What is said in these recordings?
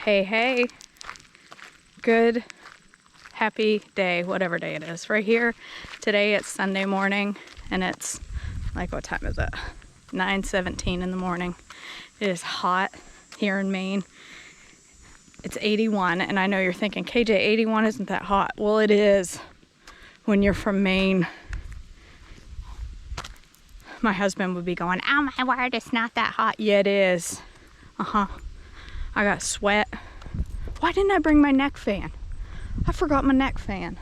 Hey, good, happy day, whatever day it is. Right here, today it's Sunday morning, and it's like, what time is it? 9:17 in the morning. It is hot here in Maine. It's 81, and I know you're thinking, KJ, 81 isn't that hot. Well, it is when you're from Maine. My husband would be going, oh my word, it's not that hot. Yeah, it is. I got sweat. Why didn't I bring my neck fan? I forgot my neck fan.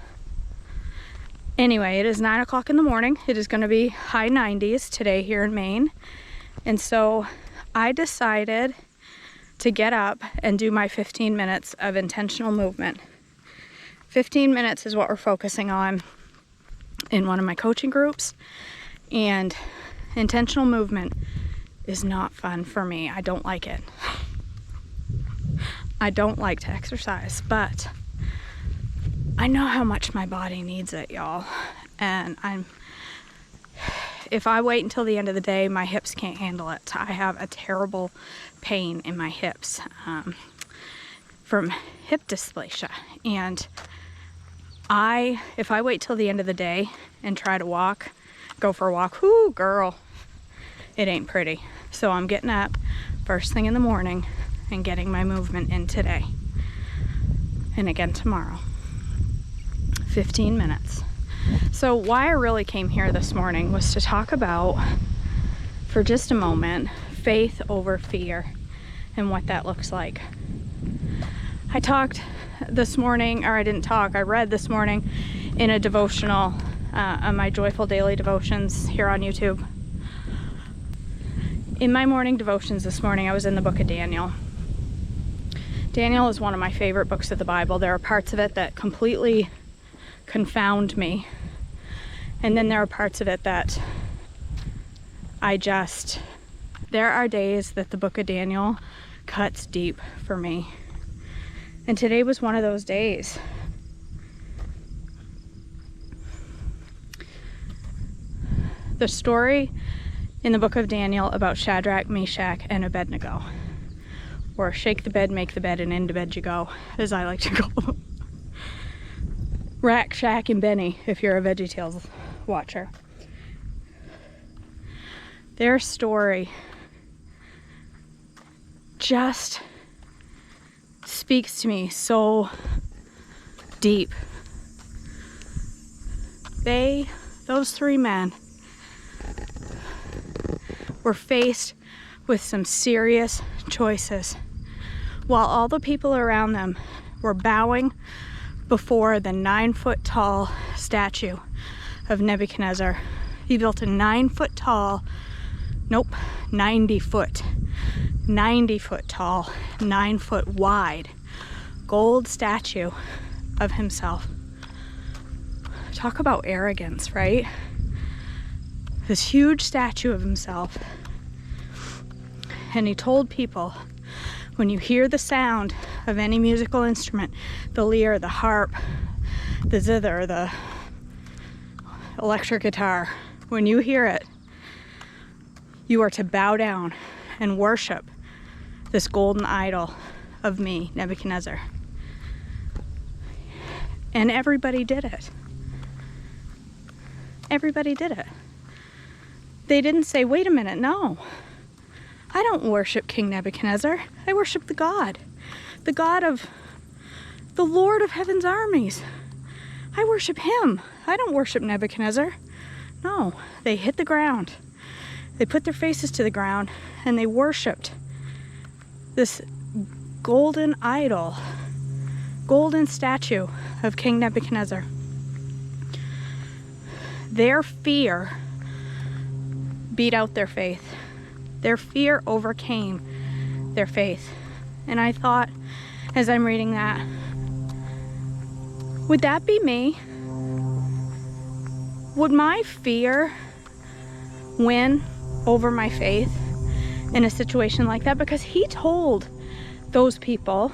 Anyway, it is 9 o'clock in the morning. It is going to be high 90s today here in Maine. And so I decided to get up and do my 15 minutes of intentional movement. 15 minutes is what we're focusing on in one of my coaching groups. And intentional movement is not fun for me. I don't like it. I don't like to exercise, but I know how much my body needs it, y'all. And if I wait until the end of the day, my hips can't handle it. I have a terrible pain in my hips from hip dysplasia. And if I wait till the end of the day and try to go for a walk, whoo, girl, it ain't pretty. So I'm getting up first thing in the morning and getting my movement in today. And again tomorrow. 15 minutes. So why I really came here this morning was to talk about, for just a moment, faith over fear and what that looks like. I talked this morning, or I didn't talk, I read this morning in a devotional on my Joyful Daily Devotions here on YouTube. In my morning devotions this morning, I was in the book of Daniel. Daniel is one of my favorite books of the Bible. There are parts of it that completely confound me. And then there are parts of it that there are days that the book of Daniel cuts deep for me. And today was one of those days. The story in the book of Daniel about Shadrach, Meshach, and Abednego, or shake the bed, make the bed, and into bed you go, as I like to call them. Rack, Shack, and Benny, if you're a VeggieTales watcher. Their story just speaks to me so deep. Those three men, were faced with some serious choices while all the people around them were bowing before the 9-foot-tall statue of Nebuchadnezzar. He built a 90-foot tall, 90-foot tall, 9-foot wide gold statue of himself. Talk about arrogance, right? This huge statue of himself. And he told people, when you hear the sound of any musical instrument, the lyre, the harp, the zither, the electric guitar, when you hear it, you are to bow down and worship this golden idol of me, Nebuchadnezzar. And everybody did it. Everybody did it. They didn't say, wait a minute, no. I don't worship King Nebuchadnezzar. I worship the God of the Lord of Heaven's armies. I worship him. I don't worship Nebuchadnezzar. No, they hit the ground. They put their faces to the ground and they worshiped this golden idol, golden statue of King Nebuchadnezzar. Their fear beat out their faith. Their fear overcame their faith. And I thought, as I'm reading that, would that be me? Would my fear win over my faith in a situation like that? Because he told those people,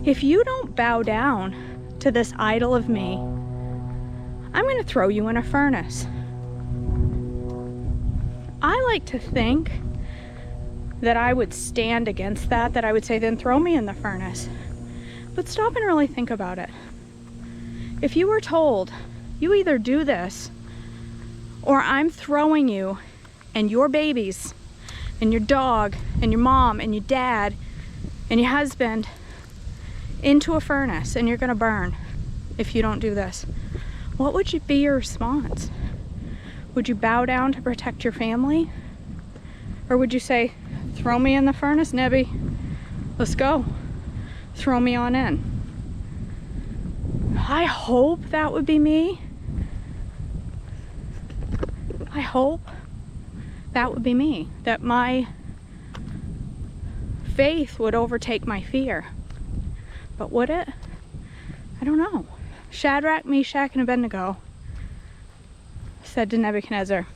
if you don't bow down to this idol of me, I'm going to throw you in a furnace. I like to think that I would stand against that, that I would say, then throw me in the furnace. But stop and really think about it. If you were told, you either do this, or I'm throwing you and your babies and your dog and your mom and your dad and your husband into a furnace and you're gonna burn if you don't do this, what would be your response? Would you bow down to protect your family? Or would you say, throw me in the furnace, Nebby, let's go, throw me on in? I hope that would be me. I hope that would be me, that my faith would overtake my fear. But would it? I don't know. Shadrach, Meshach, and Abednego said to Nebuchadnezzar,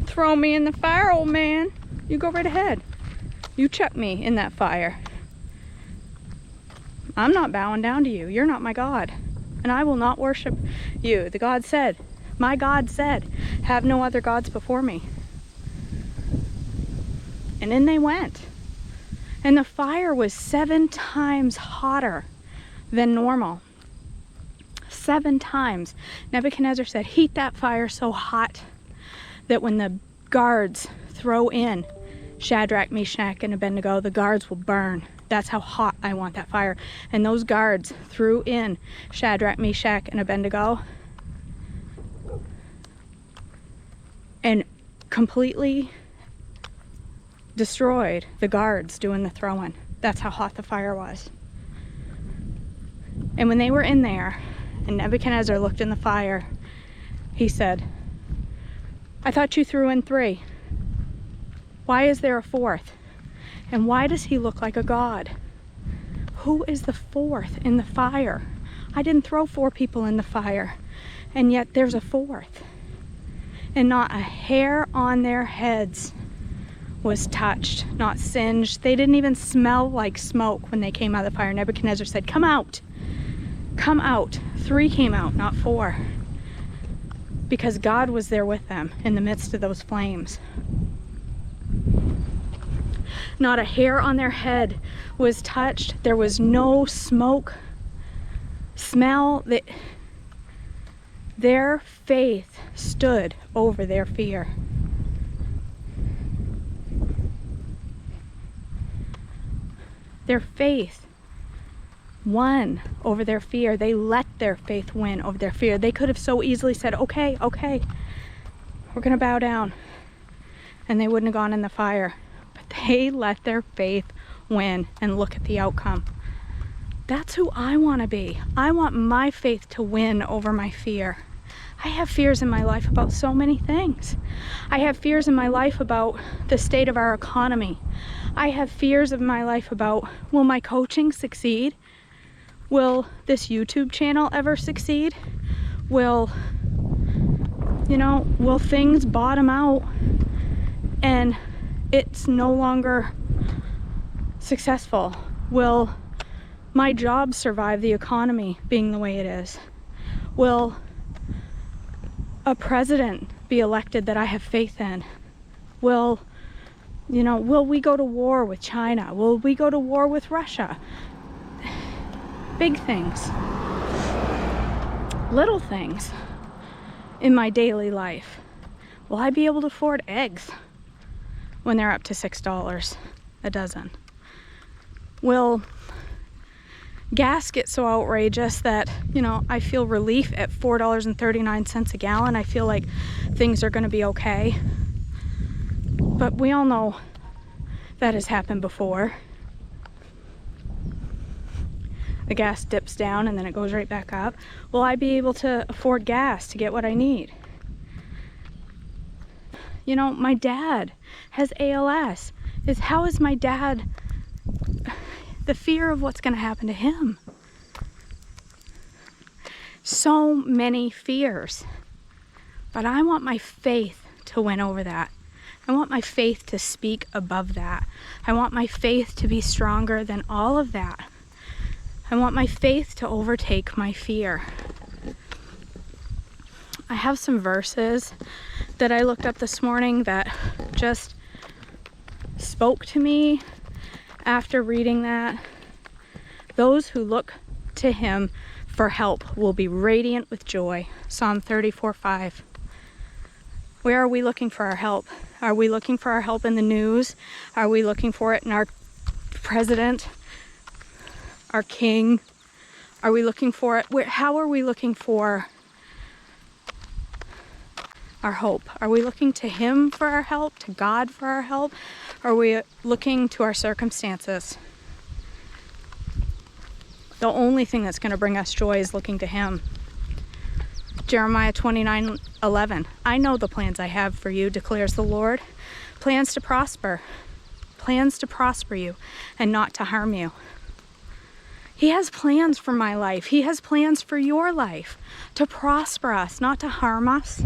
throw me in the fire, old man. You go right ahead. You chuck me in that fire. I'm not bowing down to you. You're not my God. And I will not worship you. The God said, my God said, have no other gods before me. And in they went. And the fire was 7 times hotter than normal. 7 times. Nebuchadnezzar said, heat that fire so hot that when the guards throw in Shadrach, Meshach, and Abednego, the guards will burn. That's how hot I want that fire. And those guards threw in Shadrach, Meshach, and Abednego and completely destroyed the guards doing the throwing. That's how hot the fire was. And when they were in there and Nebuchadnezzar looked in the fire, he said, I thought you threw in 3. Why is there a 4th? And why does he look like a god? Who is the 4th in the fire? I didn't throw 4 people in the fire, and yet there's a 4th. And not a hair on their heads was touched, not singed. They didn't even smell like smoke when they came out of the fire. Nebuchadnezzar said, come out. Come out. 3 came out, not 4. Because God was there with them in the midst of those flames. Not a hair on their head was touched. There was no smoke, smell. Their faith stood over their fear. Their faith won over their fear. They let their faith win over their fear. They could have so easily said, okay, we're gonna bow down. And they wouldn't have gone in the fire. But they let their faith win, and look at the outcome. That's who I want to be. I want my faith to win over my fear. I have fears in my life about so many things. I have fears in my life about the state of our economy. I have fears in my life about, will my coaching succeed? Will this YouTube channel ever succeed? Will things bottom out and it's no longer successful? Will my job survive the economy being the way it is? Will a president be elected that I have faith in? Will we go to war with China? Will we go to war with Russia? Big things. Little things in my daily life. Will I be able to afford eggs when they're up to $6 a dozen? Will gas get so outrageous that, I feel relief at $4.39 a gallon? I feel like things are going to be okay. But we all know that has happened before. The gas dips down and then it goes right back up. Will I be able to afford gas to get what I need? My dad has ALS. How is my dad, the fear of what's going to happen to him? So many fears. But I want my faith to win over that. I want my faith to speak above that. I want my faith to be stronger than all of that. I want my faith to overtake my fear. I have some verses that I looked up this morning that just spoke to me after reading that. Those who look to him for help will be radiant with joy. Psalm 34:5. Where are we looking for our help? Are we looking for our help in the news? Are we looking for it in our president, our king? Are we looking for it? How are we looking for our hope? Are we looking to him for our help, to God for our help? Or are we looking to our circumstances? The only thing that's going to bring us joy is looking to him. Jeremiah 29:11. I know the plans I have for you, declares the Lord. Plans to prosper you and not to harm you. He has plans for my life. He has plans for your life, to prosper us, not to harm us.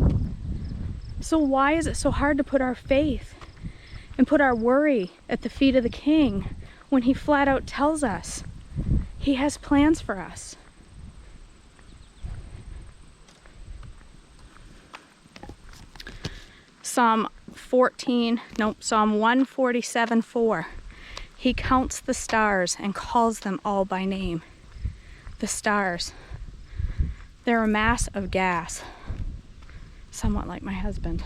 So why is it so hard to put our faith and put our worry at the feet of the King when he flat out tells us he has plans for us? Psalm 147:4. He counts the stars and calls them all by name. The stars. They're a mass of gas. Somewhat like my husband.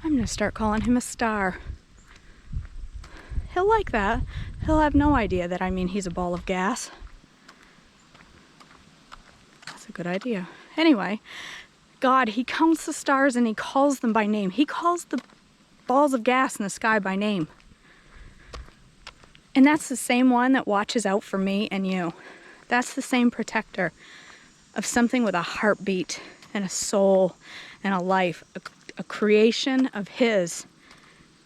I'm going to start calling him a star. He'll like that. He'll have no idea that I mean he's a ball of gas. That's a good idea. Anyway, God, he counts the stars and he calls them by name. He calls the balls of gas in the sky by name. And that's the same one that watches out for me and you. That's the same protector of something with a heartbeat and a soul and a life, a creation of his.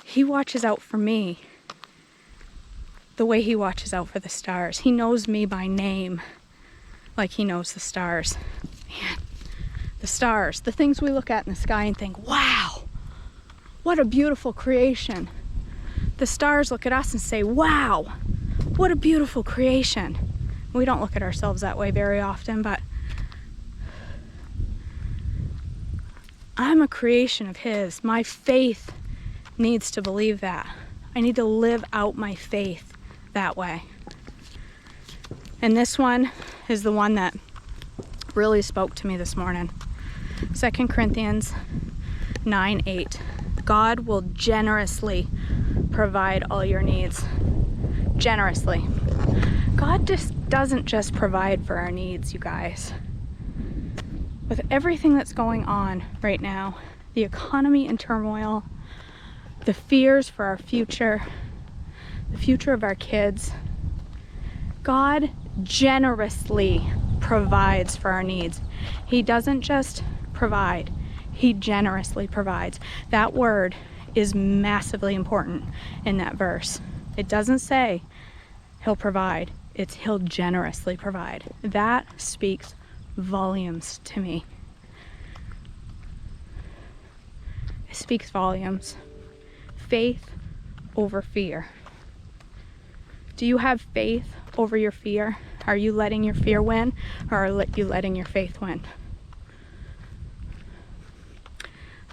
He watches out for me the way he watches out for the stars. He knows me by name like he knows the stars. Man, the stars, the things we look at in the sky and think, wow, what a beautiful creation. The stars look at us and say, wow, what a beautiful creation. We don't look at ourselves that way very often, but I'm a creation of his. My faith needs to believe that. I need to live out my faith that way. And this one is the one that really spoke to me this morning. 2 Corinthians 9:8. God will generously provide all your needs. Generously. God just doesn't just provide for our needs, you guys. With everything that's going on right now, the economy in turmoil, the fears for our future, the future of our kids, God generously provides for our needs. He doesn't just provide, he generously provides. That word is massively important in that verse. It doesn't say he'll provide, it's he'll generously provide. That speaks volumes to me. It speaks volumes. Faith over fear. Do you have faith over your fear? Are you letting your fear win, or are you letting your faith win?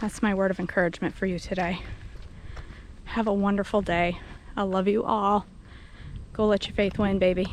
That's my word of encouragement for you today. Have a wonderful day. I love you all. Go let your faith win, baby.